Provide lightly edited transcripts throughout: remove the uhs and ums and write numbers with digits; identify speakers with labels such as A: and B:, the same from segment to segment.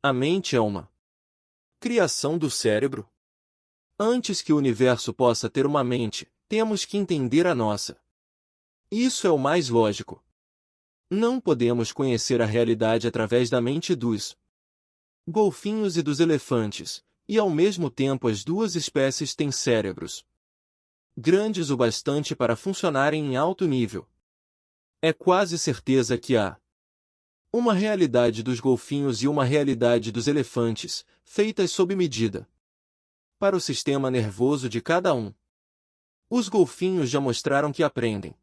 A: A mente é uma criação do cérebro? Antes que o universo possa ter uma mente, temos que entender a nossa. Isso é o mais lógico. Não podemos conhecer a realidade através da mente dos golfinhos e dos elefantes, e ao mesmo tempo as duas espécies têm cérebros grandes o bastante para funcionarem em alto nível. É quase certeza que há uma realidade dos golfinhos e uma realidade dos elefantes, feitas sob medida para o sistema nervoso de cada um. Os golfinhos já mostraram que aprendem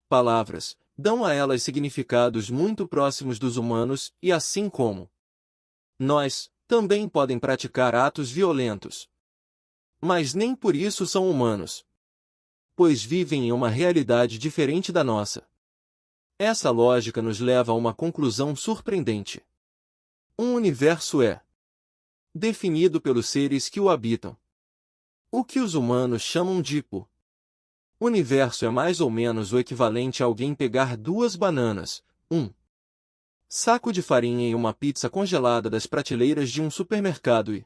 A: palavras, dão a elas significados muito próximos dos humanos e, assim como nós, também podem praticar atos violentos. Mas nem por isso são humanos, pois vivem em uma realidade diferente da nossa. Essa lógica nos leva a uma conclusão surpreendente. Um universo é definido pelos seres que o habitam. O que os humanos chamam de universo é mais ou menos o equivalente a alguém pegar 2 bananas, um saco de farinha e uma pizza congelada das prateleiras de um supermercado e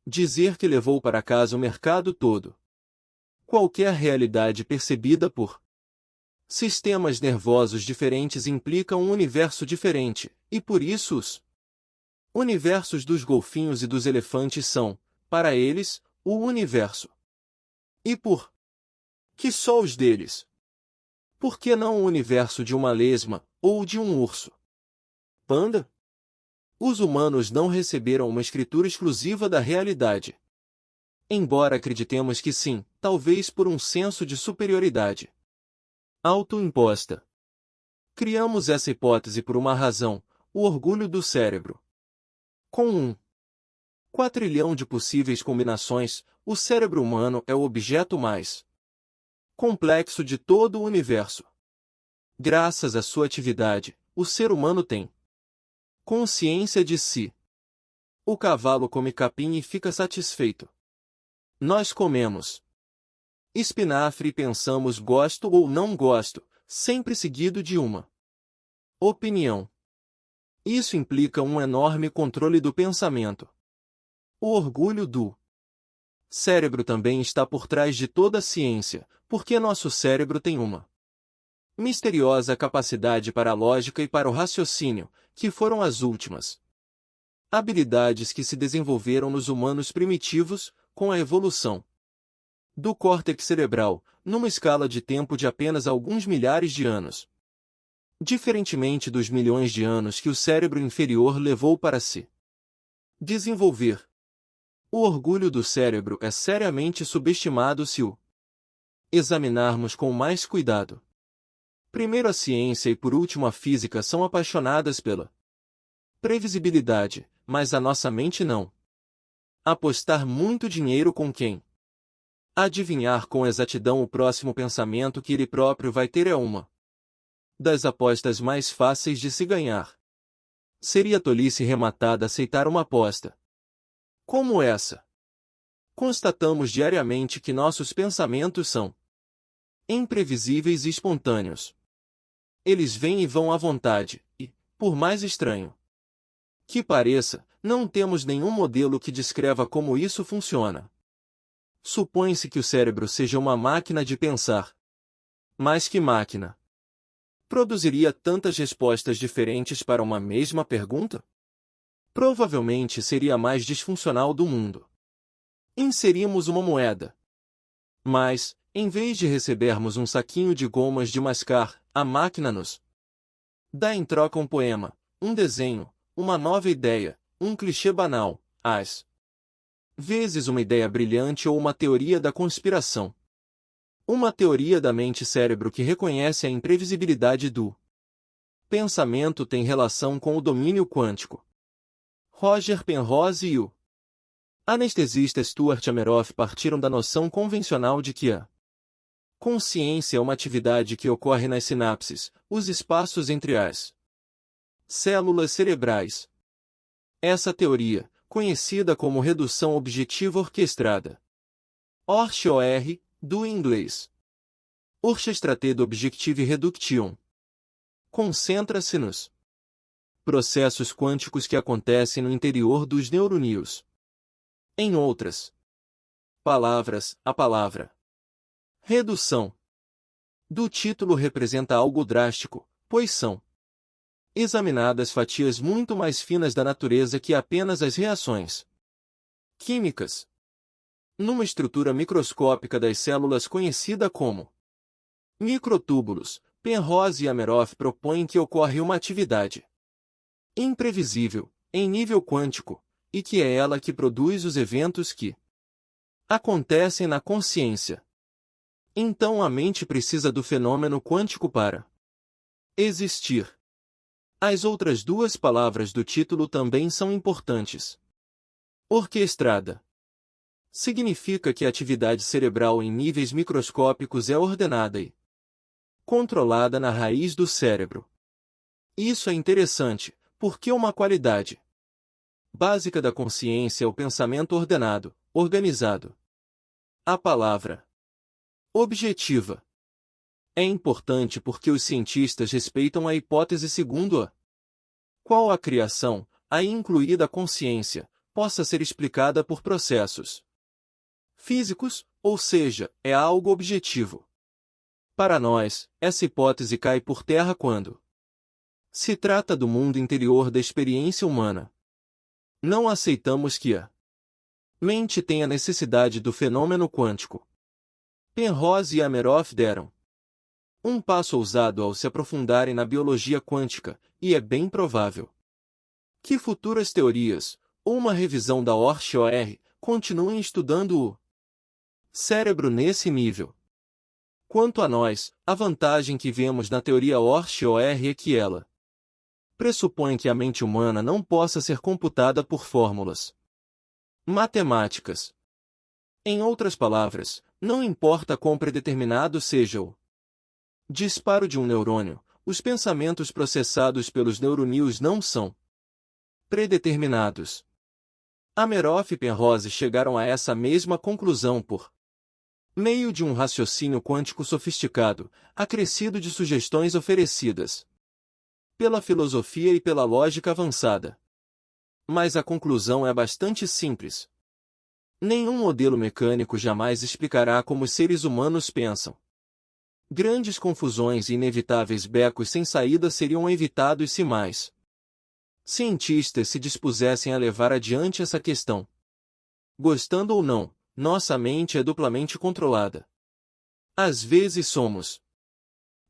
A: dizer que levou para casa o mercado todo. Qualquer realidade percebida por sistemas nervosos diferentes implica um universo diferente, e por isso os universos dos golfinhos e dos elefantes são, para eles, o universo. E por que só os deles? Por que não o universo de uma lesma, ou de um urso panda? Os humanos não receberam uma escritura exclusiva da realidade. Embora acreditemos que sim, talvez por um senso de superioridade autoimposta. Criamos essa hipótese por uma razão, o orgulho do cérebro. Com um quatrilhão de possíveis combinações, o cérebro humano é o objeto mais complexo de todo o universo. Graças à sua atividade, o ser humano tem consciência de si. O cavalo come capim e fica satisfeito. Nós comemos espinafre e pensamos gosto ou não gosto, sempre seguido de uma opinião. Isso implica um enorme controle do pensamento. O orgulho do cérebro também está por trás de toda a ciência, porque nosso cérebro tem uma misteriosa capacidade para a lógica e para o raciocínio, que foram as últimas habilidades que se desenvolveram nos humanos primitivos, com a evolução do córtex cerebral, numa escala de tempo de apenas alguns milhares de anos. Diferentemente dos milhões de anos que o cérebro inferior levou para se desenvolver. O orgulho do cérebro é seriamente subestimado se o examinarmos com mais cuidado. Primeiro a ciência e por último a física são apaixonadas pela previsibilidade, mas a nossa mente não. Apostar muito dinheiro com quem adivinhar com exatidão o próximo pensamento que ele próprio vai ter é uma das apostas mais fáceis de se ganhar. Seria tolice rematada aceitar uma aposta como essa. Constatamos diariamente que nossos pensamentos são imprevisíveis e espontâneos. Eles vêm e vão à vontade, e, por mais estranho que pareça, não temos nenhum modelo que descreva como isso funciona. Supõe-se que o cérebro seja uma máquina de pensar. Mas que máquina produziria tantas respostas diferentes para uma mesma pergunta? Provavelmente seria a mais disfuncional do mundo. Inserimos uma moeda. Mas, em vez de recebermos um saquinho de gomas de mascar, a máquina nos dá em troca um poema, um desenho, uma nova ideia, um clichê banal, às vezes uma ideia brilhante ou uma teoria da conspiração. Uma teoria da mente-cérebro que reconhece a imprevisibilidade do pensamento tem relação com o domínio quântico. Roger Penrose e o anestesista Stuart Ameroff partiram da noção convencional de que a consciência é uma atividade que ocorre nas sinapses, os espaços entre as células cerebrais. Essa teoria, conhecida como redução objetiva orquestrada, OR, do inglês Orchestrated Objective Reduction, concentra-se nos processos quânticos que acontecem no interior dos neurônios. Em outras palavras, a palavra redução do título representa algo drástico, pois são examinadas fatias muito mais finas da natureza que apenas as reações químicas numa estrutura microscópica das células conhecida como microtúbulos. Penrose e Hameroff propõem que ocorre uma atividade imprevisível, em nível quântico, e que é ela que produz os eventos que acontecem na consciência. Então a mente precisa do fenômeno quântico para existir. As outras duas palavras do título também são importantes. Orquestrada significa que a atividade cerebral em níveis microscópicos é ordenada e controlada na raiz do cérebro. Isso é interessante, porque uma qualidade básica da consciência é o pensamento ordenado, organizado. A palavra objetiva é importante porque os cientistas respeitam a hipótese segundo a qual a criação, aí incluída a consciência, possa ser explicada por processos físicos, ou seja, é algo objetivo. Para nós, essa hipótese cai por terra quando se trata do mundo interior da experiência humana. Não aceitamos que a mente tenha necessidade do fenômeno quântico. Penrose e Hameroff deram um passo ousado ao se aprofundarem na biologia quântica, e é bem provável que futuras teorias, ou uma revisão da OR, continuem estudando o cérebro nesse nível. Quanto a nós, a vantagem que vemos na teoria OR é que ela pressupõe que a mente humana não possa ser computada por fórmulas matemáticas. Em outras palavras, não importa quão predeterminado seja o disparo de um neurônio, os pensamentos processados pelos neurônios não são predeterminados. Hameroff e Penrose chegaram a essa mesma conclusão por meio de um raciocínio quântico sofisticado, acrescido de sugestões oferecidas pela filosofia e pela lógica avançada. Mas a conclusão é bastante simples. Nenhum modelo mecânico jamais explicará como os seres humanos pensam. Grandes confusões e inevitáveis becos sem saída seriam evitados se mais cientistas se dispusessem a levar adiante essa questão. Gostando ou não, nossa mente é duplamente controlada. Às vezes somos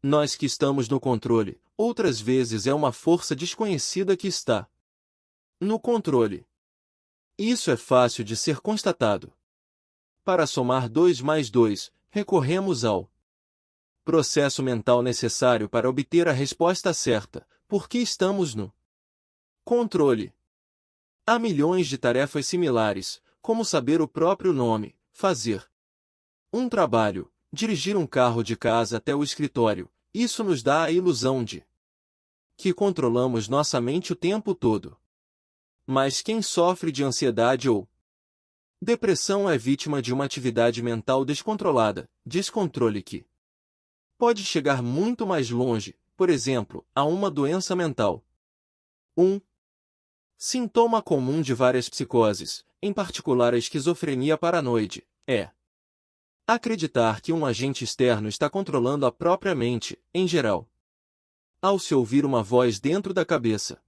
A: nós que estamos no controle, outras vezes é uma força desconhecida que está no controle. Isso é fácil de ser constatado. Para somar 2 mais 2, recorremos ao processo mental necessário para obter a resposta certa, porque estamos no controle. Há milhões de tarefas similares, como saber o próprio nome, fazer um trabalho, dirigir um carro de casa até o escritório. Isso nos dá a ilusão de que controlamos nossa mente o tempo todo. Mas quem sofre de ansiedade ou depressão é vítima de uma atividade mental descontrolada, descontrole que pode chegar muito mais longe, por exemplo, a uma doença mental. Um sintoma comum de várias psicoses, em particular a esquizofrenia paranoide, é acreditar que um agente externo está controlando a própria mente, em geral. Ao se ouvir uma voz dentro da cabeça,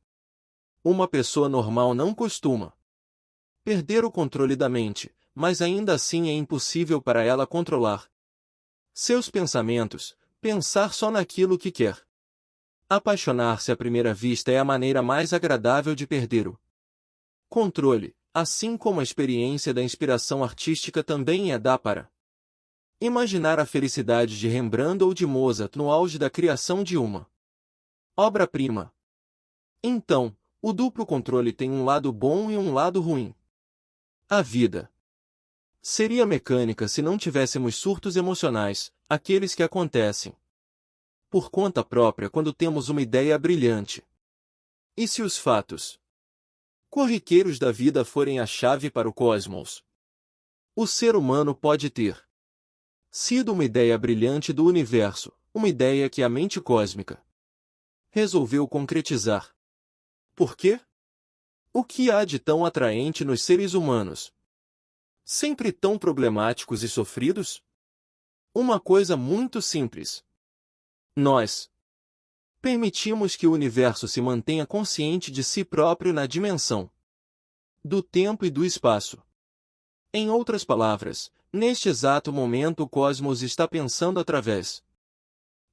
A: uma pessoa normal não costuma perder o controle da mente, mas ainda assim é impossível para ela controlar seus pensamentos, pensar só naquilo que quer. Apaixonar-se à primeira vista é a maneira mais agradável de perder o controle, assim como a experiência da inspiração artística também dá para imaginar a felicidade de Rembrandt ou de Mozart no auge da criação de uma obra-prima. Então, o duplo controle tem um lado bom e um lado ruim. A vida seria mecânica se não tivéssemos surtos emocionais, aqueles que acontecem por conta própria quando temos uma ideia brilhante. E se os fatos corriqueiros da vida forem a chave para o cosmos? O ser humano pode ter sido uma ideia brilhante do universo, uma ideia que a mente cósmica resolveu concretizar. Por quê? O que há de tão atraente nos seres humanos? Sempre tão problemáticos e sofridos? Uma coisa muito simples. Nós permitimos que o universo se mantenha consciente de si próprio na dimensão do tempo e do espaço. Em outras palavras, neste exato momento o cosmos está pensando através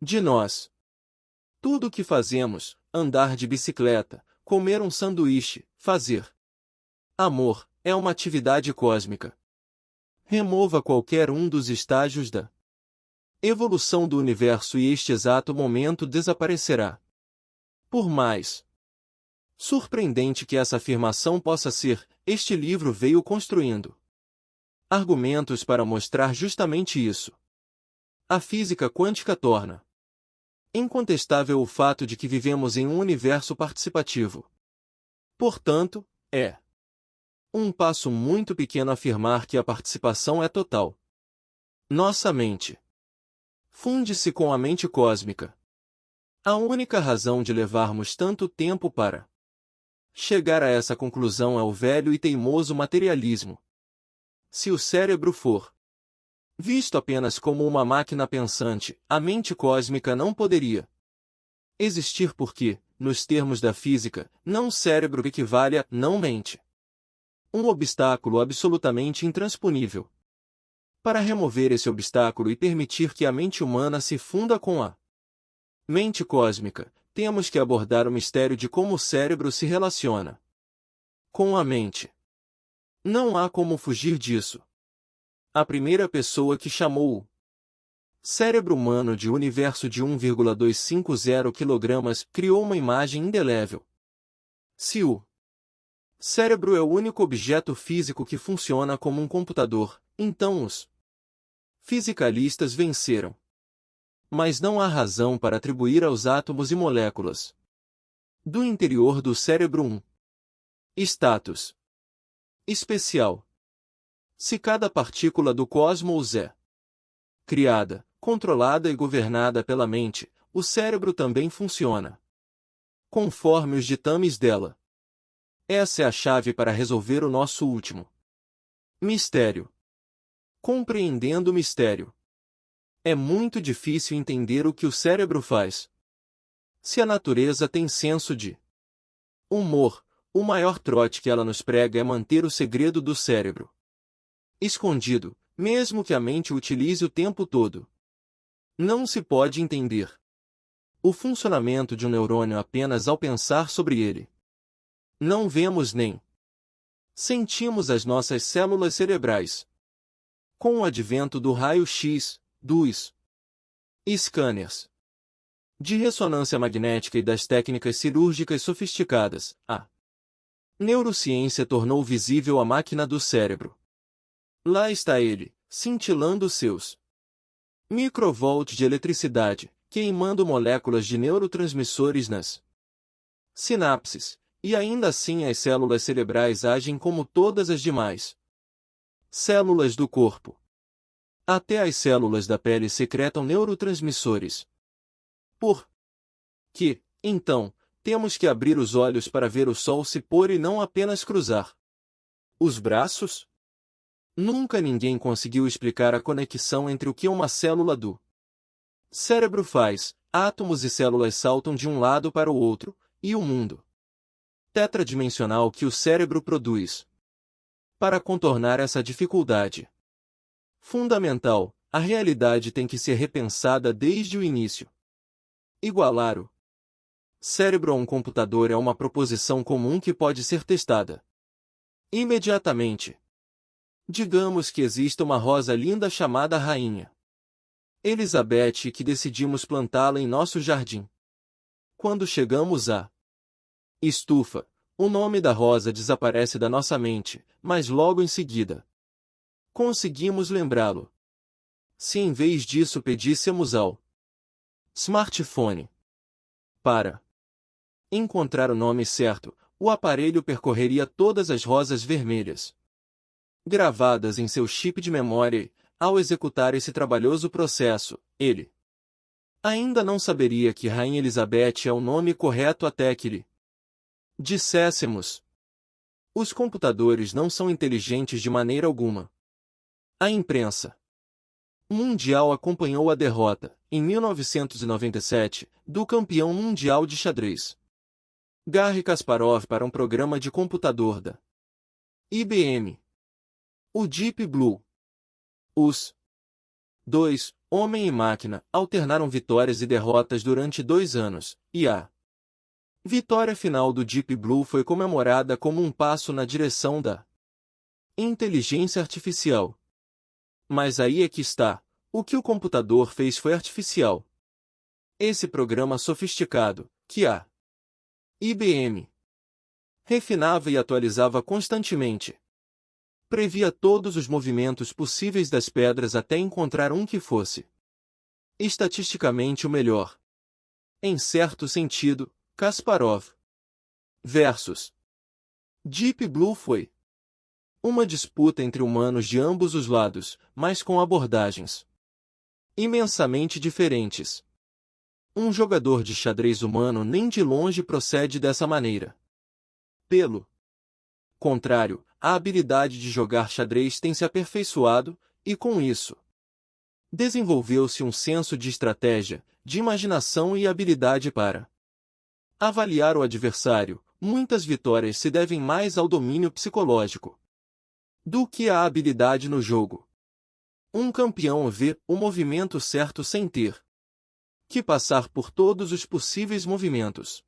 A: de nós. Tudo o que fazemos, andar de bicicleta, comer um sanduíche, fazer amor, é uma atividade cósmica. Remova qualquer um dos estágios da evolução do universo e este exato momento desaparecerá. Por mais surpreendente que essa afirmação possa ser, este livro veio construindo argumentos para mostrar justamente isso. A física quântica torna incontestável o fato de que vivemos em um universo participativo. Portanto, é um passo muito pequeno afirmar que a participação é total. Nossa mente funde-se com a mente cósmica. A única razão de levarmos tanto tempo para chegar a essa conclusão é o velho e teimoso materialismo. Se o cérebro for visto apenas como uma máquina pensante, a mente cósmica não poderia existir porque, nos termos da física, não cérebro equivale a não mente. Um obstáculo absolutamente intransponível. Para remover esse obstáculo e permitir que a mente humana se funda com a mente cósmica, temos que abordar o mistério de como o cérebro se relaciona com a mente. Não há como fugir disso. A primeira pessoa que chamou o cérebro humano de universo de 1,250 kg criou uma imagem indelével. Se o cérebro é o único objeto físico que funciona como um computador, então os fisicalistas venceram. Mas não há razão para atribuir aos átomos e moléculas do interior do cérebro um status especial. Se cada partícula do cosmos é criada, controlada e governada pela mente, o cérebro também funciona conforme os ditames dela. Essa é a chave para resolver o nosso último mistério. Compreendendo o mistério, é muito difícil entender o que o cérebro faz. Se a natureza tem senso de humor, o maior trote que ela nos prega é manter o segredo do cérebro escondido, mesmo que a mente o utilize o tempo todo. Não se pode entender o funcionamento de um neurônio apenas ao pensar sobre ele. Não vemos nem sentimos as nossas células cerebrais. Com o advento do raio-x, dos scanners de ressonância magnética e das técnicas cirúrgicas sofisticadas, a neurociência tornou visível a máquina do cérebro. Lá está ele, cintilando seus microvolts de eletricidade, queimando moléculas de neurotransmissores nas sinapses, e ainda assim as células cerebrais agem como todas as demais células do corpo. Até as células da pele secretam neurotransmissores. Por que, então, temos que abrir os olhos para ver o sol se pôr e não apenas cruzar os braços? Nunca ninguém conseguiu explicar a conexão entre o que uma célula do cérebro faz, átomos e células saltam de um lado para o outro, e o mundo tetradimensional que o cérebro produz. Para contornar essa dificuldade fundamental, a realidade tem que ser repensada desde o início. Igualar o cérebro a um computador é uma proposição comum que pode ser testada imediatamente. Digamos que exista uma rosa linda chamada Rainha Elizabeth e que decidimos plantá-la em nosso jardim. Quando chegamos à estufa, o nome da rosa desaparece da nossa mente, mas logo em seguida conseguimos lembrá-lo. Se em vez disso pedíssemos ao smartphone para encontrar o nome certo, o aparelho percorreria todas as rosas vermelhas gravadas em seu chip de memória e, ao executar esse trabalhoso processo, ele ainda não saberia que Rainha Elizabeth é o nome correto até que lhe disséssemos: os computadores não são inteligentes de maneira alguma. A imprensa mundial acompanhou a derrota, em 1997, do campeão mundial de xadrez, Garry Kasparov, para um programa de computador da IBM, o Deep Blue. Os dois, homem e máquina, alternaram vitórias e derrotas durante 2 anos, e a vitória final do Deep Blue foi comemorada como um passo na direção da inteligência artificial. Mas aí é que está: o que o computador fez foi artificial. Esse programa sofisticado, que a IBM refinava e atualizava constantemente, previa todos os movimentos possíveis das pedras até encontrar um que fosse estatisticamente o melhor. Em certo sentido, Kasparov versus Deep Blue foi uma disputa entre humanos de ambos os lados, mas com abordagens imensamente diferentes. Um jogador de xadrez humano nem de longe procede dessa maneira. Pelo contrário, a habilidade de jogar xadrez tem se aperfeiçoado, e com isso desenvolveu-se um senso de estratégia, de imaginação e habilidade para avaliar o adversário. Muitas vitórias se devem mais ao domínio psicológico do que à habilidade no jogo. Um campeão vê o movimento certo sem ter que passar por todos os possíveis movimentos.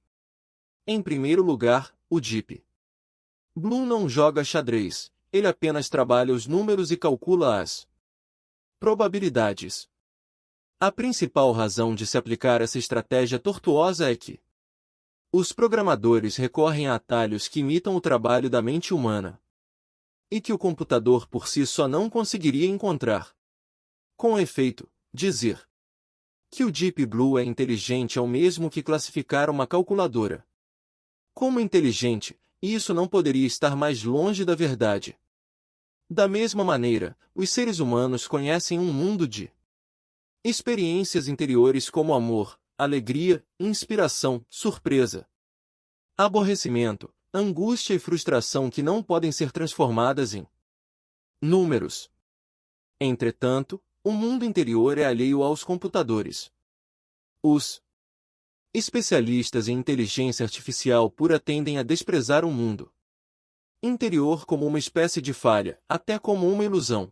A: Em primeiro lugar, o Deep Blue não joga xadrez, ele apenas trabalha os números e calcula as probabilidades. A principal razão de se aplicar essa estratégia tortuosa é que os programadores recorrem a atalhos que imitam o trabalho da mente humana, e que o computador por si só não conseguiria encontrar. Com efeito, dizer que o Deep Blue é inteligente é o mesmo que classificar uma calculadora como inteligente, e isso não poderia estar mais longe da verdade. Da mesma maneira, os seres humanos conhecem um mundo de experiências interiores como amor, alegria, inspiração, surpresa, aborrecimento, angústia e frustração que não podem ser transformadas em números. Entretanto, o mundo interior é alheio aos computadores. Os especialistas em inteligência artificial pura tendem a desprezar o mundo interior como uma espécie de falha, até como uma ilusão.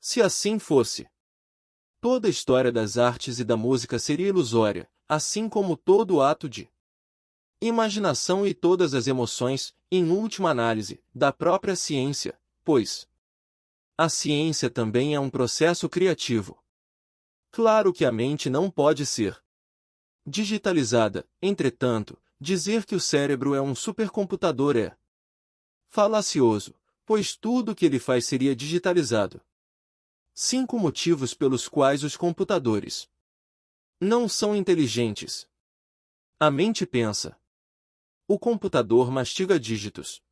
A: Se assim fosse, toda a história das artes e da música seria ilusória, assim como todo o ato de imaginação e todas as emoções, em última análise, da própria ciência, pois a ciência também é um processo criativo. Claro que a mente não pode ser digitalizada, entretanto, dizer que o cérebro é um supercomputador é falacioso, pois tudo o que ele faz seria digitalizado. 5 motivos pelos quais os computadores não são inteligentes. A mente pensa. O computador mastiga dígitos.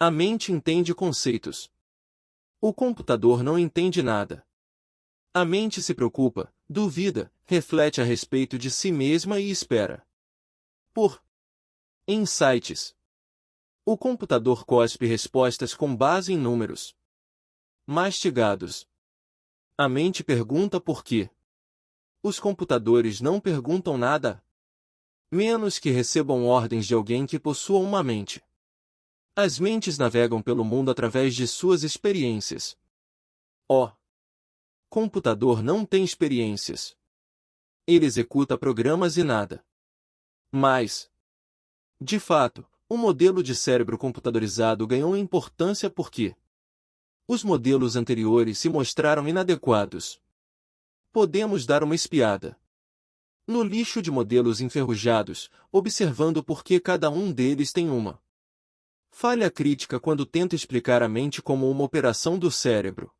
A: A mente entende conceitos. O computador não entende nada. A mente se preocupa, duvida, reflete a respeito de si mesma e espera por insights. O computador cospe respostas com base em números mastigados. A mente pergunta por quê. Os computadores não perguntam nada, menos que recebam ordens de alguém que possua uma mente. As mentes navegam pelo mundo através de suas experiências. O computador não tem experiências. Ele executa programas e nada. Mas, de fato, o modelo de cérebro computadorizado ganhou importância porque os modelos anteriores se mostraram inadequados. Podemos dar uma espiada no lixo de modelos enferrujados, observando por que cada um deles tem uma falha crítica quando tenta explicar a mente como uma operação do cérebro.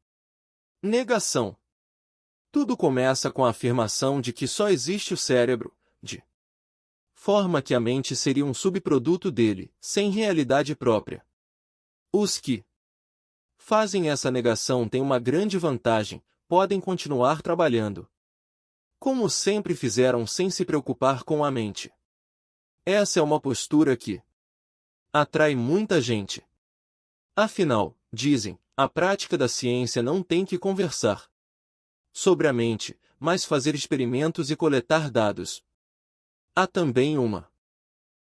A: Negação. Tudo começa com a afirmação de que só existe o cérebro, de forma que a mente seria um subproduto dele, sem realidade própria. Os que fazem essa negação têm uma grande vantagem: podem continuar trabalhando como sempre fizeram sem se preocupar com a mente. Essa é uma postura que Atrai muita gente. Afinal, dizem, a prática da ciência não tem que conversar sobre a mente, mas fazer experimentos e coletar dados. Há também uma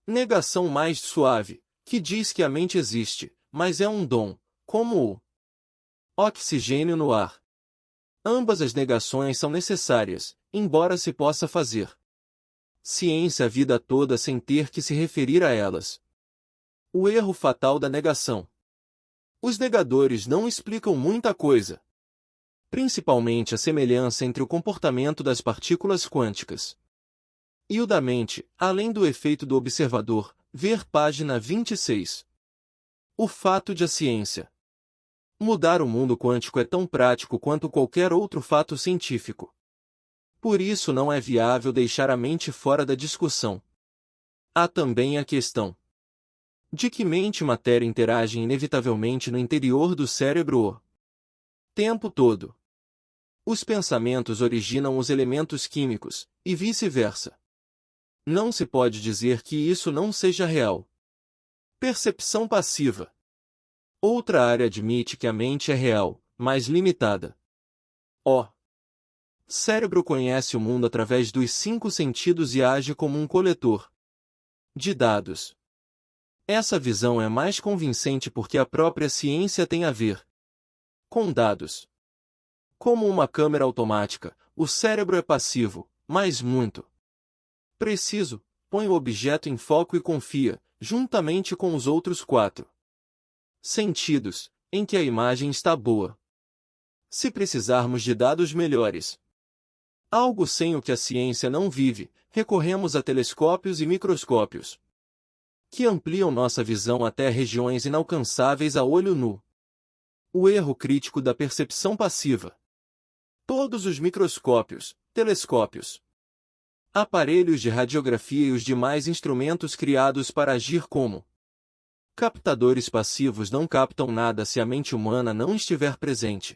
A: negação mais suave, que diz que a mente existe, mas é um dom, como o oxigênio no ar. Ambas as negações são necessárias, embora se possa fazer ciência a vida toda sem ter que se referir a elas. O erro fatal da negação. Os negadores não explicam muita coisa, principalmente a semelhança entre o comportamento das partículas quânticas e o da mente, além do efeito do observador, ver página 26. O fato de a ciência mudar o mundo quântico é tão prático quanto qualquer outro fato científico. Por isso não é viável deixar a mente fora da discussão. Há também a questão de que mente e matéria interagem inevitavelmente no interior do cérebro o tempo todo. Os pensamentos originam os elementos químicos, e vice-versa. Não se pode dizer que isso não seja real. Percepção passiva. Outra área admite que a mente é real, mas limitada. O cérebro conhece o mundo através dos 5 sentidos e age como um coletor de dados. Essa visão é mais convincente porque a própria ciência tem a ver com dados. Como uma câmera automática, o cérebro é passivo, mas muito preciso, põe o objeto em foco e confia, juntamente com os outros 4 sentidos, em que a imagem está boa. Se precisarmos de dados melhores, algo sem o que a ciência não vive, recorremos a telescópios e microscópios, que ampliam nossa visão até regiões inalcançáveis a olho nu. O erro crítico da percepção passiva. Todos os microscópios, telescópios, aparelhos de radiografia e os demais instrumentos criados para agir como captadores passivos não captam nada se a mente humana não estiver presente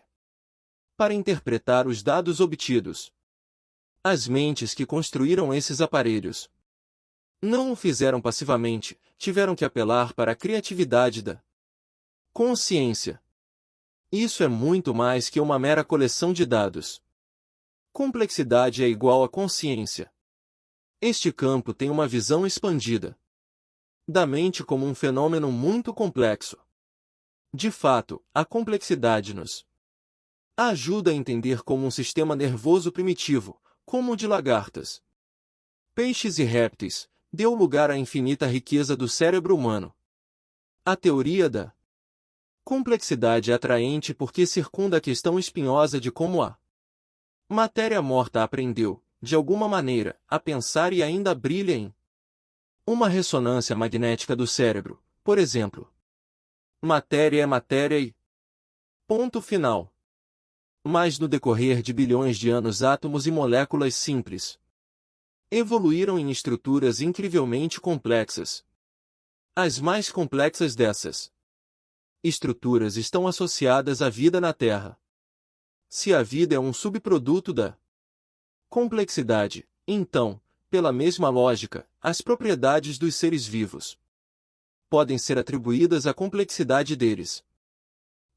A: para interpretar os dados obtidos. As mentes que construíram esses aparelhos não o fizeram passivamente, tiveram que apelar para a criatividade da consciência. Isso é muito mais que uma mera coleção de dados. Complexidade é igual a consciência. Este campo tem uma visão expandida da mente como um fenômeno muito complexo. De fato, a complexidade nos ajuda a entender como um sistema nervoso primitivo, como o de lagartas, peixes e répteis, deu lugar à infinita riqueza do cérebro humano. A teoria da complexidade é atraente porque circunda a questão espinhosa de como a matéria morta aprendeu, de alguma maneira, a pensar e ainda brilha em uma ressonância magnética do cérebro, por exemplo. Matéria é matéria e ponto final. Mas no decorrer de bilhões de anos átomos e moléculas simples evoluíram em estruturas incrivelmente complexas. As mais complexas dessas estruturas estão associadas à vida na Terra. Se a vida é um subproduto da complexidade, então, pela mesma lógica, as propriedades dos seres vivos podem ser atribuídas à complexidade deles.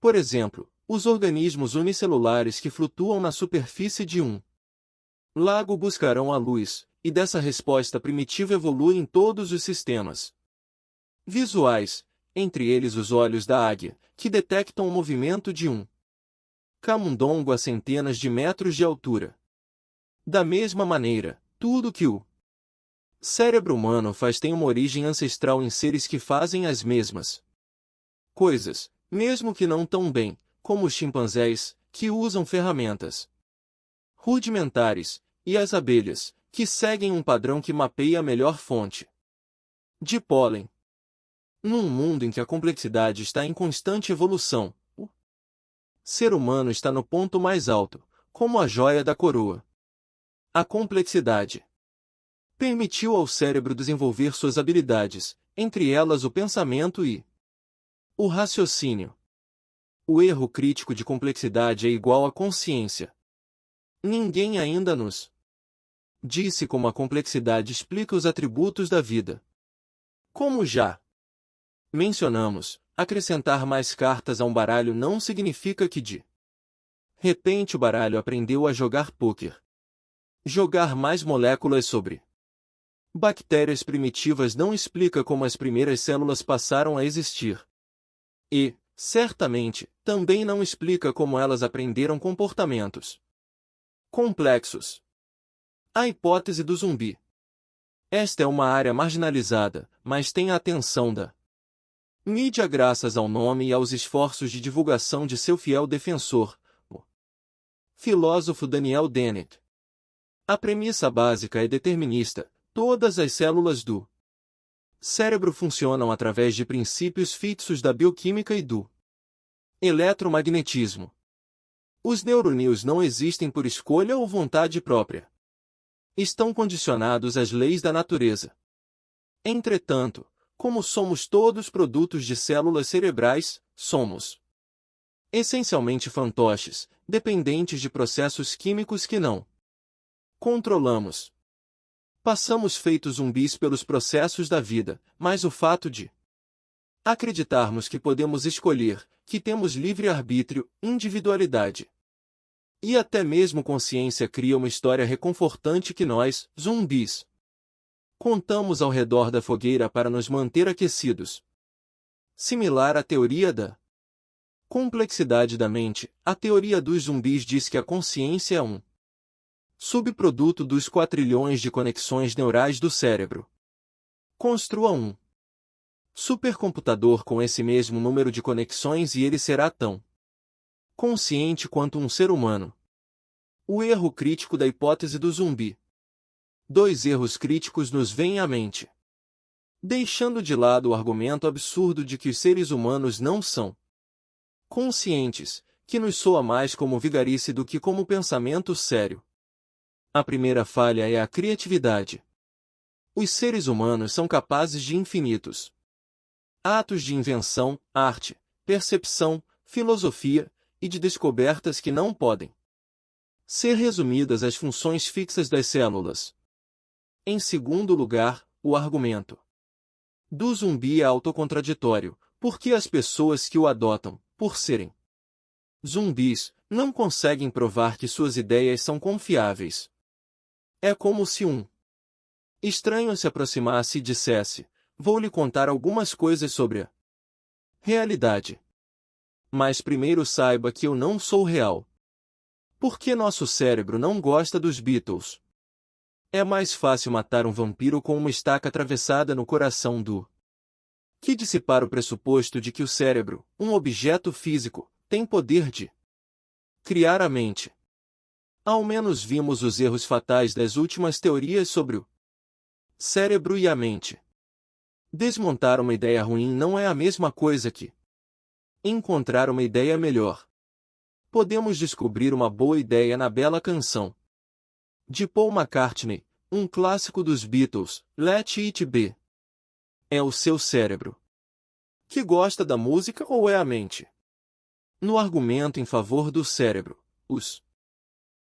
A: Por exemplo, os organismos unicelulares que flutuam na superfície de um lago buscarão a luz, e dessa resposta primitiva evolui em todos os sistemas visuais, entre eles os olhos da águia, que detectam o movimento de um camundongo a centenas de metros de altura. Da mesma maneira, tudo que o cérebro humano faz tem uma origem ancestral em seres que fazem as mesmas coisas, mesmo que não tão bem, como os chimpanzés, que usam ferramentas rudimentares, e as abelhas, que seguem um padrão que mapeia a melhor fonte de pólen. Num mundo em que a complexidade está em constante evolução, o ser humano está no ponto mais alto, como a joia da coroa. A complexidade permitiu ao cérebro desenvolver suas habilidades, entre elas o pensamento e o raciocínio. O erro crítico de complexidade é igual à consciência. Ninguém ainda nos disse como a complexidade explica os atributos da vida. Como já Mencionamos, acrescentar mais cartas a um baralho não significa que de repente o baralho aprendeu a jogar pôquer. Jogar mais moléculas sobre bactérias primitivas não explica como as primeiras células passaram a existir. E, certamente, também não explica como elas aprenderam comportamentos complexos. A hipótese do zumbi. Esta é uma área marginalizada, mas tem a atenção da mídia graças ao nome e aos esforços de divulgação de seu fiel defensor, o filósofo Daniel Dennett. A premissa básica é determinista: todas as células do cérebro funcionam através de princípios fixos da bioquímica e do eletromagnetismo. Os neurônios não existem por escolha ou vontade própria. Estão condicionados às leis da natureza. Entretanto, como somos todos produtos de células cerebrais, somos essencialmente fantoches, dependentes de processos químicos que não controlamos. Passamos feitos zumbis pelos processos da vida, mas o fato de acreditarmos que podemos escolher, que temos livre-arbítrio, individualidade e até mesmo consciência cria uma história reconfortante que nós, zumbis, contamos ao redor da fogueira para nos manter aquecidos. Similar à teoria da complexidade da mente, a teoria dos zumbis diz que a consciência é um subproduto dos quatrilhões de conexões neurais do cérebro. Construa um supercomputador com esse mesmo número de conexões e ele será tão consciente quanto um ser humano. O erro crítico da hipótese do zumbi. Dois erros críticos nos vêm à mente. Deixando de lado o argumento absurdo de que os seres humanos não são conscientes, que nos soa mais como vigarice do que como pensamento sério. A primeira falha é a criatividade. Os seres humanos são capazes de infinitos atos de invenção, arte, percepção, filosofia e de descobertas que não podem ser resumidas às funções fixas das células. Em segundo lugar, o argumento do zumbi é autocontraditório, porque as pessoas que o adotam, por serem zumbis, não conseguem provar que suas ideias são confiáveis. É como se um estranho se aproximasse e dissesse: vou lhe contar algumas coisas sobre a realidade. Mas primeiro saiba que eu não sou real. Por que nosso cérebro não gosta dos Beatles? É mais fácil matar um vampiro com uma estaca atravessada no coração do que dissipar o pressuposto de que o cérebro, um objeto físico, tem poder de criar a mente. Ao menos vimos os erros fatais das últimas teorias sobre o cérebro e a mente. Desmontar uma ideia ruim não é a mesma coisa que encontrar uma ideia melhor. Podemos descobrir uma boa ideia na bela canção de Paul McCartney, um clássico dos Beatles, Let It Be. É o seu cérebro que gosta da música ou é a mente? No argumento em favor do cérebro, os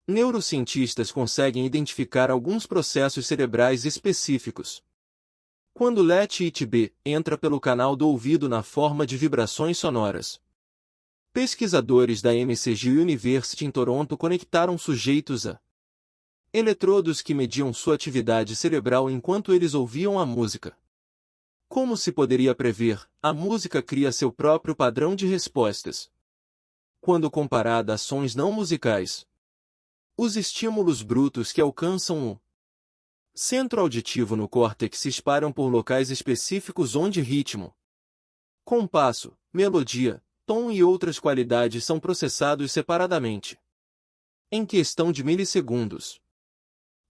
A: neurocientistas conseguem identificar alguns processos cerebrais específicos. Quando Let It Be entra pelo canal do ouvido na forma de vibrações sonoras, pesquisadores da McGill University em Toronto conectaram sujeitos a eletrodos que mediam sua atividade cerebral enquanto eles ouviam a música. Como se poderia prever, a música cria seu próprio padrão de respostas. Quando comparada a sons não musicais, os estímulos brutos que alcançam o centro auditivo no córtex se espalham por locais específicos onde ritmo, compasso, melodia, tom e outras qualidades são processados separadamente. Em questão de milissegundos,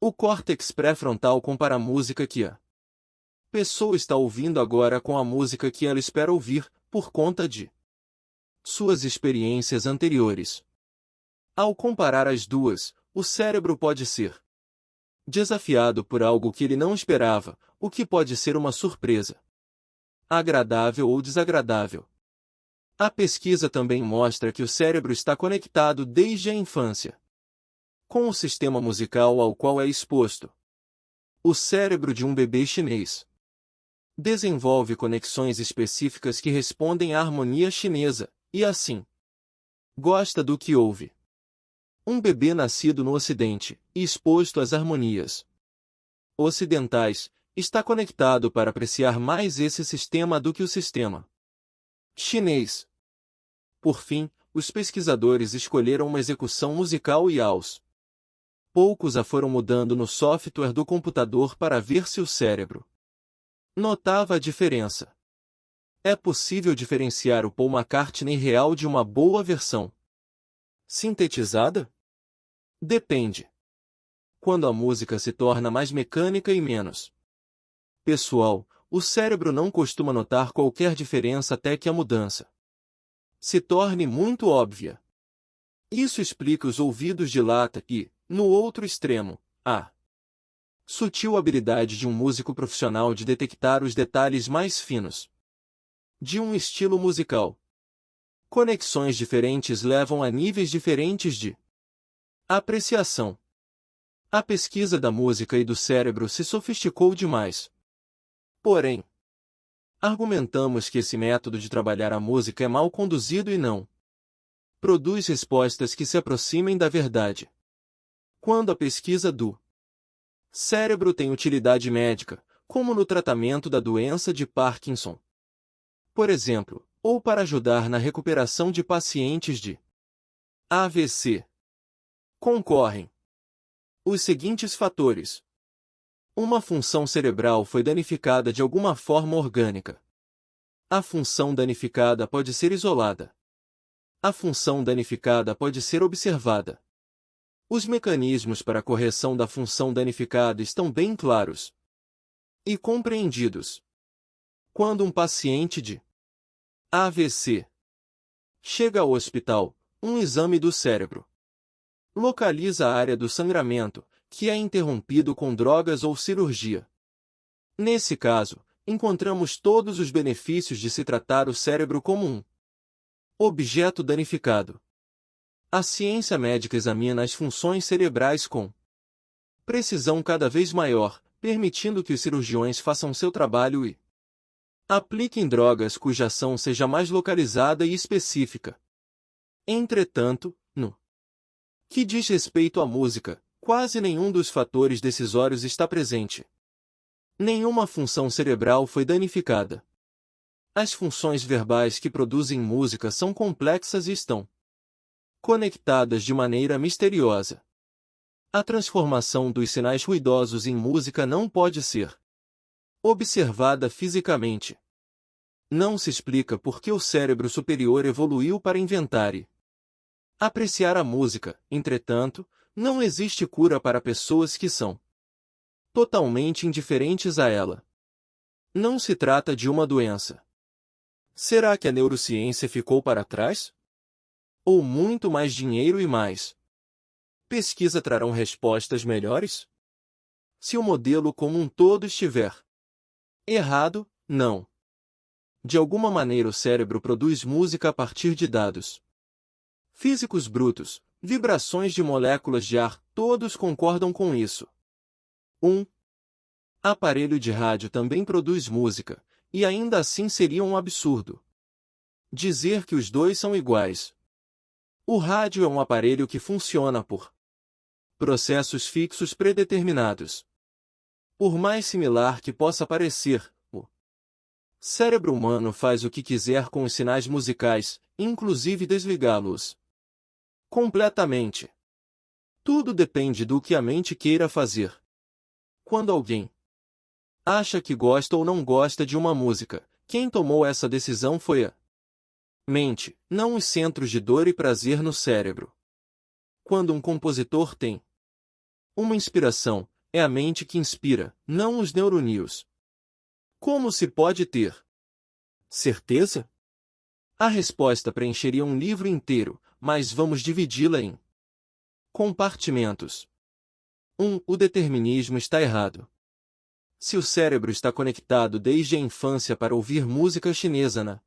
A: o córtex pré-frontal compara a música que a pessoa está ouvindo agora com a música que ela espera ouvir, por conta de suas experiências anteriores. Ao comparar as duas, o cérebro pode ser desafiado por algo que ele não esperava, o que pode ser uma surpresa, agradável ou desagradável. A pesquisa também mostra que o cérebro está conectado desde a infância com o sistema musical ao qual é exposto. O cérebro de um bebê chinês Desenvolve conexões específicas que respondem à harmonia chinesa, e assim, gosta do que ouve. Um bebê nascido no Ocidente, e exposto às harmonias ocidentais, está conectado para apreciar mais esse sistema do que o sistema chinês. Por fim, os pesquisadores escolheram uma execução musical e aos poucos a foram mudando no software do computador para ver se o cérebro notava a diferença. É possível diferenciar o Paul McCartney real de uma boa versão sintetizada? Depende. Quando a música se torna mais mecânica e menos pessoal, o cérebro não costuma notar qualquer diferença até que a mudança se torne muito óbvia. Isso explica os ouvidos de lata e, no outro extremo, a sutil habilidade de um músico profissional de detectar os detalhes mais finos de um estilo musical. Conexões diferentes levam a níveis diferentes de apreciação. A pesquisa da música e do cérebro se sofisticou demais. Porém, argumentamos que esse método de trabalhar a música é mal conduzido e não produz respostas que se aproximem da verdade. Quando a pesquisa do cérebro tem utilidade médica, como no tratamento da doença de Parkinson, por exemplo, ou para ajudar na recuperação de pacientes de AVC, concorrem os seguintes fatores. Uma função cerebral foi danificada de alguma forma orgânica. A função danificada pode ser isolada. A função danificada pode ser observada. Os mecanismos para a correção da função danificada estão bem claros e compreendidos. Quando um paciente de AVC chega ao hospital, um exame do cérebro localiza a área do sangramento, que é interrompido com drogas ou cirurgia. Nesse caso, encontramos todos os benefícios de se tratar o cérebro como um objeto danificado. A ciência médica examina as funções cerebrais com precisão cada vez maior, permitindo que os cirurgiões façam seu trabalho e apliquem drogas cuja ação seja mais localizada e específica. Entretanto, no que diz respeito à música, quase nenhum dos fatores decisórios está presente. Nenhuma função cerebral foi danificada. As funções verbais que produzem música são complexas e estão conectadas de maneira misteriosa. A transformação dos sinais ruidosos em música não pode ser observada fisicamente. Não se explica por que o cérebro superior evoluiu para inventar e apreciar a música. Entretanto, não existe cura para pessoas que são totalmente indiferentes a ela. Não se trata de uma doença. Será que a neurociência ficou para trás? Ou muito mais dinheiro e mais pesquisa trarão respostas melhores? Se o modelo como um todo estiver errado, não. De alguma maneira o cérebro produz música a partir de dados físicos brutos, vibrações de moléculas de ar, todos concordam com isso. Um aparelho de rádio também produz música, e ainda assim seria um absurdo dizer que os dois são iguais. O rádio é um aparelho que funciona por processos fixos predeterminados. Por mais similar que possa parecer, o cérebro humano faz o que quiser com os sinais musicais, inclusive desligá-los completamente. Tudo depende do que a mente queira fazer. Quando alguém acha que gosta ou não gosta de uma música, quem tomou essa decisão foi a mente, não os centros de dor e prazer no cérebro. Quando um compositor tem uma inspiração, é a mente que inspira, não os neurônios. Como se pode ter certeza? A resposta preencheria um livro inteiro, mas vamos dividi-la em compartimentos. 1. O determinismo está errado. Se o cérebro está conectado desde a infância para ouvir música chinesa na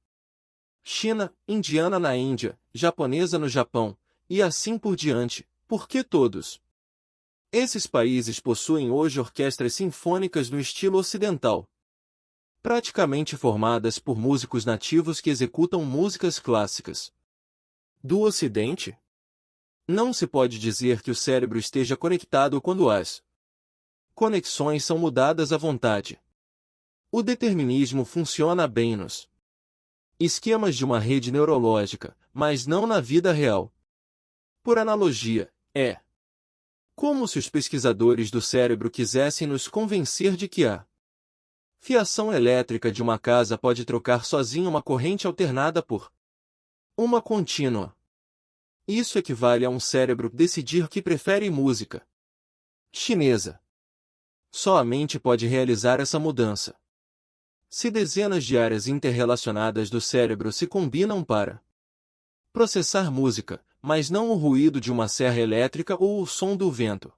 A: China, indiana na Índia, japonesa no Japão, e assim por diante, por que todos esses países possuem hoje orquestras sinfônicas no estilo ocidental? praticamente formadas por músicos nativos que executam músicas clássicas. Do Ocidente? Não se pode dizer que o cérebro esteja conectado quando as conexões são mudadas à vontade. O determinismo funciona bem nos esquemas de uma rede neurológica, mas não na vida real. Por analogia, é como se os pesquisadores do cérebro quisessem nos convencer de que a fiação elétrica de uma casa pode trocar sozinha uma corrente alternada por uma contínua. Isso equivale a um cérebro decidir que prefere música chinesa. Só a mente pode realizar essa mudança. Se dezenas de áreas interrelacionadas do cérebro se combinam para processar música, mas não o ruído de uma serra elétrica ou o som do vento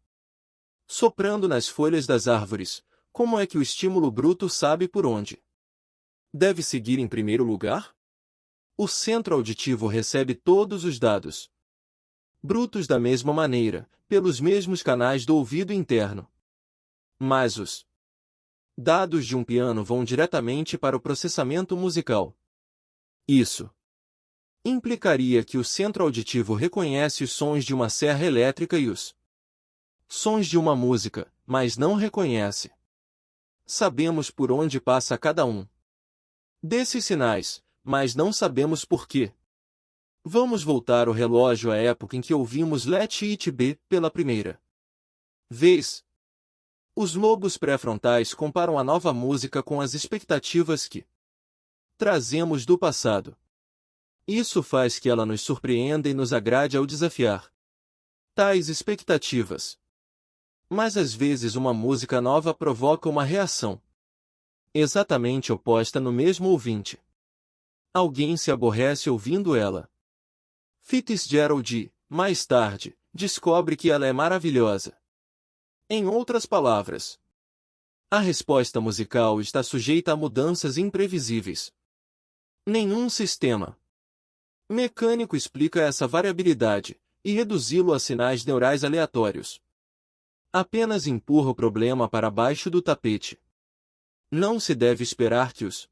A: soprando nas folhas das árvores, como é que o estímulo bruto sabe por onde deve seguir em primeiro lugar? O centro auditivo recebe todos os dados brutos da mesma maneira, pelos mesmos canais do ouvido interno. Mas os dados de um piano vão diretamente para o processamento musical. Isso implicaria que o centro auditivo reconhece os sons de uma serra elétrica e os sons de uma música, mas não reconhece. Sabemos por onde passa cada um desses sinais, mas não sabemos por quê. Vamos voltar o relógio à época em que ouvimos Let It Be pela primeira vez. Os lobos pré-frontais comparam a nova música com as expectativas que trazemos do passado. Isso faz que ela nos surpreenda e nos agrade ao desafiar tais expectativas. Mas às vezes uma música nova provoca uma reação exatamente oposta no mesmo ouvinte. Alguém se aborrece ouvindo ela. Fitzgerald, mais tarde, descobre que ela é maravilhosa. Em outras palavras, a resposta musical está sujeita a mudanças imprevisíveis. Nenhum sistema mecânico explica essa variabilidade, e reduzi-lo a sinais neurais aleatórios apenas empurra o problema para baixo do tapete. Não se deve esperar que os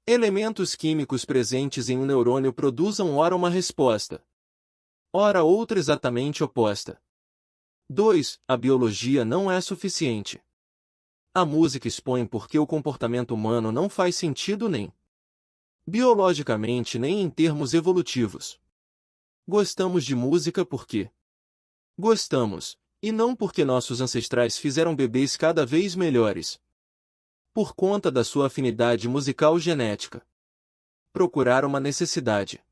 A: elementos químicos presentes em um neurônio produzam ora uma resposta, ora outra exatamente oposta. 2. A biologia não é suficiente. A música expõe porque o comportamento humano não faz sentido nem biologicamente nem em termos evolutivos. Gostamos de música porque gostamos, e não porque nossos ancestrais fizeram bebês cada vez melhores. Por conta da sua afinidade musical genética. Procurar uma necessidade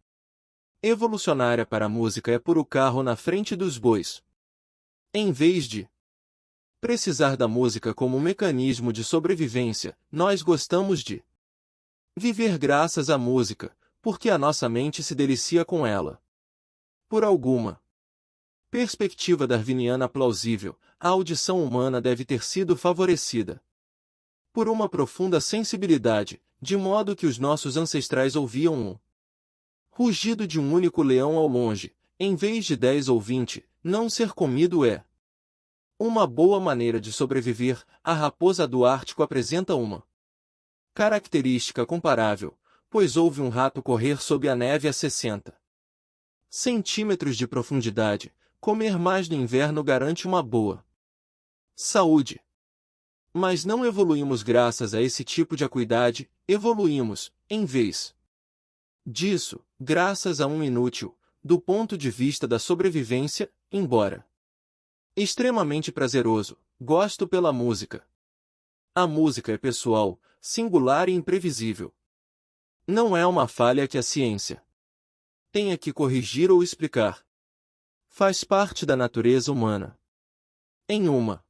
A: evolucionária para a música é pôr o carro na frente dos bois. Em vez de precisar da música como um mecanismo de sobrevivência, nós gostamos de viver graças à música, porque a nossa mente se delicia com ela. Por alguma perspectiva darwiniana plausível, a audição humana deve ter sido favorecida por uma profunda sensibilidade, de modo que os nossos ancestrais ouviam o rugido de um único leão ao longe, em vez de 10 ou 20, não ser comido é uma boa maneira de sobreviver. A raposa do Ártico apresenta uma característica comparável, pois ouve um rato correr sob a neve a 60 centímetros de profundidade. Comer mais no inverno garante uma boa saúde. Mas não evoluímos graças a esse tipo de acuidade, evoluímos, em vez disso, graças a um inútil, do ponto de vista da sobrevivência, embora extremamente prazeroso, gosto pela música. A música é pessoal, singular e imprevisível. Não é uma falha que a ciência tenha que corrigir ou explicar. Faz parte da natureza humana. Em uma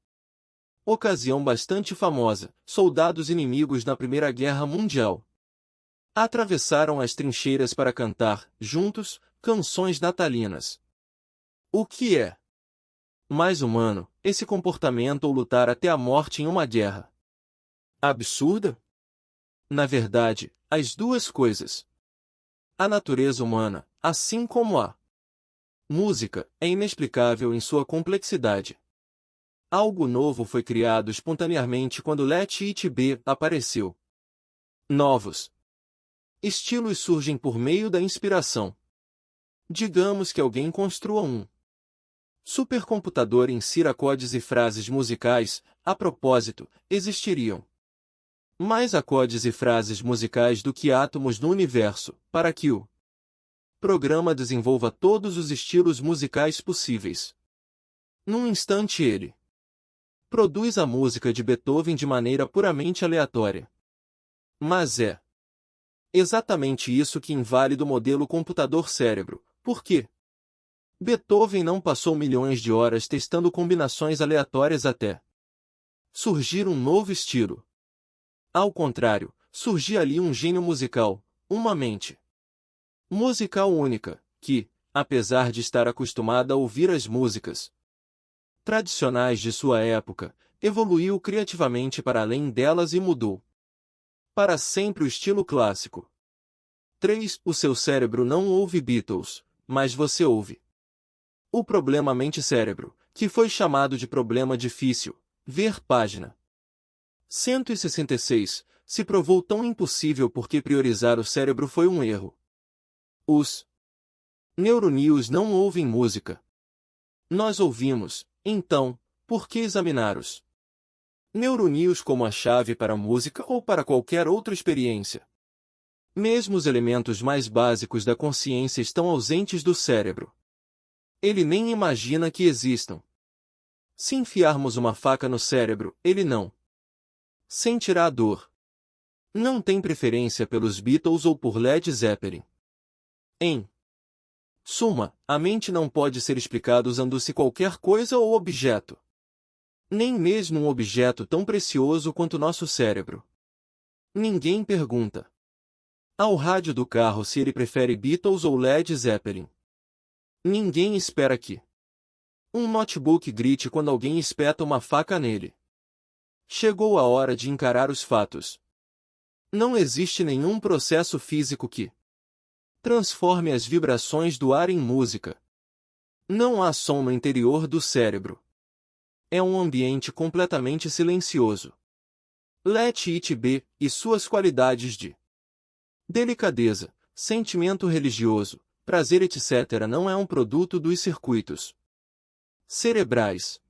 A: ocasião bastante famosa, soldados inimigos na Primeira Guerra Mundial atravessaram as trincheiras para cantar, juntos, canções natalinas. O que é mais humano, esse comportamento ou lutar até a morte em uma guerra absurda? Na verdade, as duas coisas. A natureza humana, assim como a música, é inexplicável em sua complexidade. Algo novo foi criado espontaneamente quando Let It Be apareceu. Novos estilos surgem por meio da inspiração. Digamos que alguém construa um supercomputador e insira codes e frases musicais. A propósito, existiriam mais acordes e frases musicais do que átomos no universo, para que o programa desenvolva todos os estilos musicais possíveis. Num instante ele produz a música de Beethoven de maneira puramente aleatória. Mas é exatamente isso que invalida o modelo computador-cérebro. Por quê? Beethoven não passou milhões de horas testando combinações aleatórias até surgir um novo estilo. Ao contrário, surgia ali um gênio musical, uma mente musical única, que, apesar de estar acostumada a ouvir as músicas tradicionais de sua época, evoluiu criativamente para além delas e mudou para sempre o estilo clássico. 3. O seu cérebro não ouve Beatles, mas você ouve. O problema mente-cérebro, que foi chamado de problema difícil, ver página 166, se provou tão impossível porque priorizar o cérebro foi um erro. Os neurônios não ouvem música. Nós ouvimos, então, por que examinar os neurônios como a chave para a música ou para qualquer outra experiência? Mesmo os elementos mais básicos da consciência estão ausentes do cérebro. Ele nem imagina que existam. Se enfiarmos uma faca no cérebro, ele não sentirá a dor. Não tem preferência pelos Beatles ou por Led Zeppelin. Em suma, a mente não pode ser explicada usando-se qualquer coisa ou objeto. Nem mesmo um objeto tão precioso quanto nosso cérebro. Ninguém pergunta ao rádio do carro se ele prefere Beatles ou Led Zeppelin. Ninguém espera que um notebook grite quando alguém espeta uma faca nele. Chegou a hora de encarar os fatos. Não existe nenhum processo físico que transforme as vibrações do ar em música. Não há som no interior do cérebro. É um ambiente completamente silencioso. Let it be, e suas qualidades de delicadeza, sentimento religioso, prazer etc. não é um produto dos circuitos cerebrais.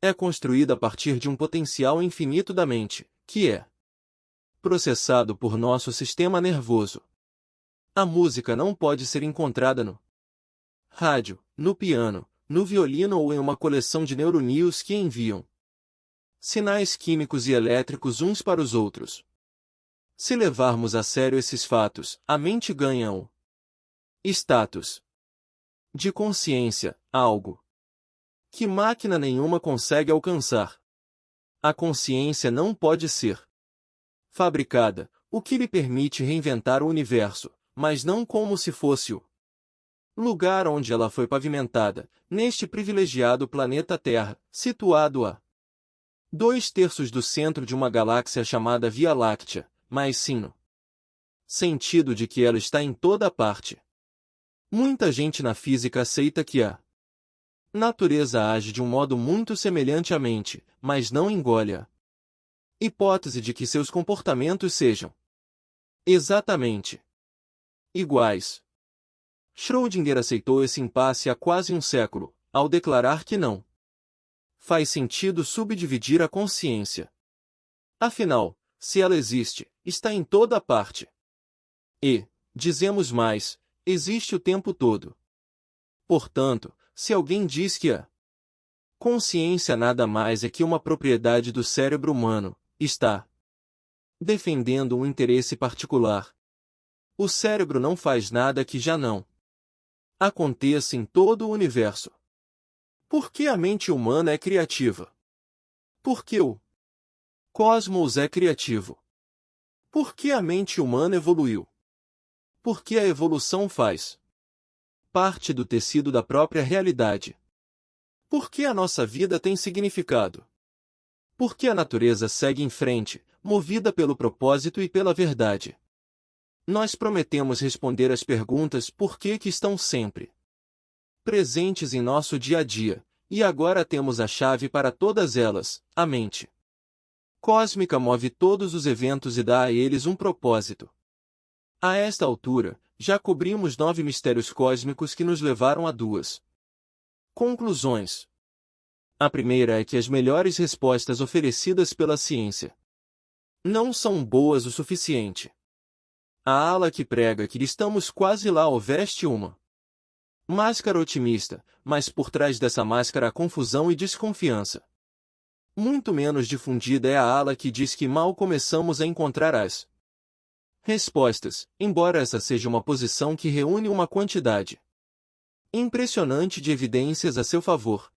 A: É construída a partir de um potencial infinito da mente, que é processado por nosso sistema nervoso. A música não pode ser encontrada no rádio, no piano, no violino ou em uma coleção de neurônios que enviam sinais químicos e elétricos uns para os outros. Se levarmos a sério esses fatos, a mente ganha o status de consciência, algo que máquina nenhuma consegue alcançar. A consciência não pode ser fabricada, o que lhe permite reinventar o universo, mas não como se fosse o lugar onde ela foi pavimentada, neste privilegiado planeta Terra, situado a 2/3 do centro de uma galáxia chamada Via Láctea, mas sim no sentido de que ela está em toda parte. Muita gente na física aceita que a natureza age de um modo muito semelhante à mente, mas não engole a hipótese de que seus comportamentos sejam exatamente iguais. Schrödinger aceitou esse impasse há quase um século, ao declarar que não faz sentido subdividir a consciência. Afinal, se ela existe, está em toda parte. E, dizemos mais, existe o tempo todo. Portanto, se alguém diz que a consciência nada mais é que uma propriedade do cérebro humano, está defendendo um interesse particular. O cérebro não faz nada que já não aconteça em todo o universo. Por que a mente humana é criativa? Por que o cosmos é criativo? Por que a mente humana evoluiu? Por que a evolução faz parte do tecido da própria realidade? Por que a nossa vida tem significado? Por que a natureza segue em frente, movida pelo propósito e pela verdade? Nós prometemos responder às perguntas por que estão sempre presentes em nosso dia a dia, e agora temos a chave para todas elas, a mente. cósmica move todos os eventos e dá a eles um propósito. A esta altura, já cobrimos 9 mistérios cósmicos que nos levaram a 2 conclusões. A primeira é que as melhores respostas oferecidas pela ciência não são boas o suficiente. A ala que prega que estamos quase lá veste uma máscara otimista, mas por trás dessa máscara há confusão e desconfiança. Muito menos difundida é a ala que diz que mal começamos a encontrar as respostas, embora essa seja uma posição que reúne uma quantidade impressionante de evidências a seu favor.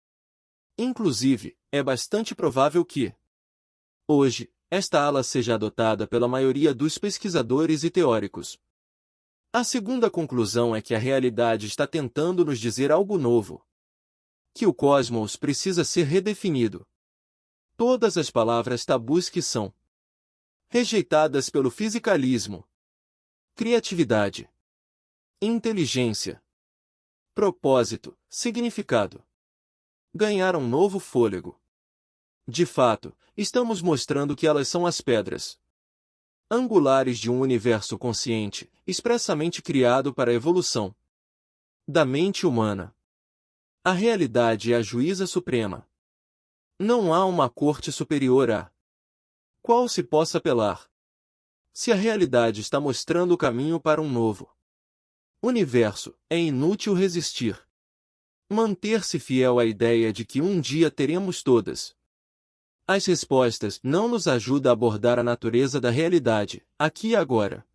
A: Inclusive, é bastante provável que, hoje, esta ala seja adotada pela maioria dos pesquisadores e teóricos. A segunda conclusão é que a realidade está tentando nos dizer algo novo. Que o cosmos precisa ser redefinido. Todas as palavras tabus que são rejeitadas pelo fisicalismo, criatividade, inteligência, propósito, significado, ganharam um novo fôlego. De fato, estamos mostrando que elas são as pedras angulares de um universo consciente, expressamente criado para a evolução da mente humana. A realidade é a juíza suprema. Não há uma corte superior a qual se possa apelar. Se a realidade está mostrando o caminho para um novo universo, é inútil resistir. Manter-se fiel à ideia de que um dia teremos todas as respostas não nos ajuda a abordar a natureza da realidade, aqui e agora.